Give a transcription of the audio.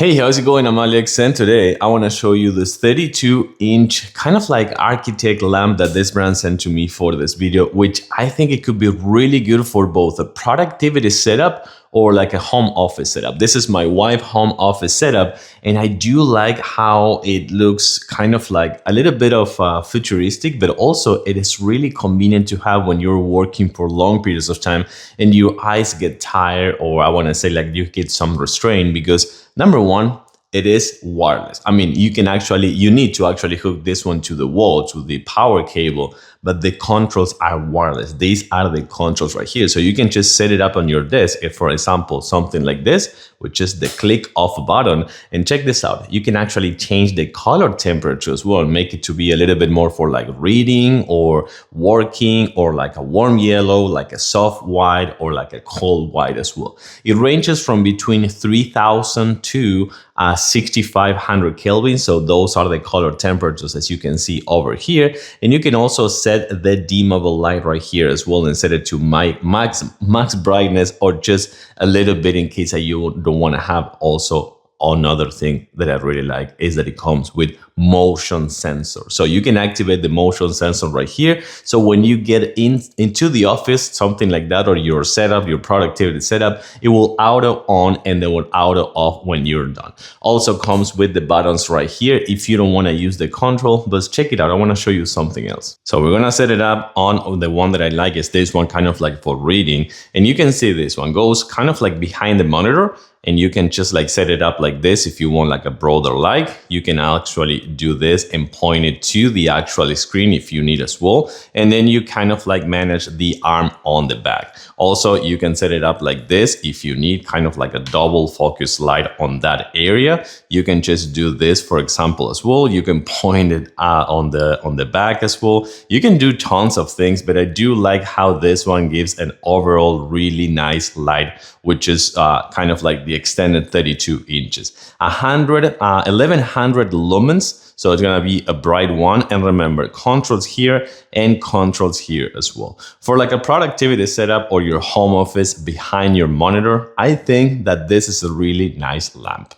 Hey, how's it going? I'm Alex, and today I want to show you this 32-inch kind of like architect lamp that this brand sent to me for this video, which I think it could be really good for both a productivity setup or like a home office setup. This is my wife home office setup, and I do like how it looks kind of like a little bit of futuristic, but also it is really convenient to have when you're working for long periods of time and your eyes get tired, or I want to say like you get some restraint, because number one, it is wireless. I mean, you need to actually hook this one to the wall, to the power cable, but the controls are wireless. These are the controls right here. So you can just set it up on your desk. If, for example, something like this, which is the click off button, and check this out. You can actually change the color temperature as well, make it to be a little bit more for like reading or working, or like a warm yellow, like a soft white, or like a cold white as well. It ranges from between 3000 to 6500 Kelvin. So those are the color temperatures, as you can see over here. And you can also set the dimmable light right here as well, and set it to max brightness, or just a little bit in case that you don't want to have. Also, another thing that I really like is that it comes with motion sensor. So you can activate the motion sensor right here. So when you get into the office, something like that, or your setup, your productivity setup, it will auto on and then will auto off when you're done. Also comes with the buttons right here if you don't want to use the control. But check it out, I want to show you something else. So we're gonna set it up on the one that I like, is this one, kind of like for reading. And you can see this one goes kind of like behind the monitor, and you can just like set it up like this. If you want like a broader light, you can actually do this and point it to the actual screen if you need as well. And then you kind of like manage the arm on the back. Also, you can set it up like this if you need kind of like a double focus light on that area. You can just do this, for example, as well. You can point it on the back as well. You can do tons of things, but I do like how this one gives an overall really nice light, which is kind of like the extended 32 inches, 1100 lumens. So it's gonna be a bright one. And remember, controls here and controls here as well. For like a productivity setup or your home office behind your monitor, I think that this is a really nice lamp.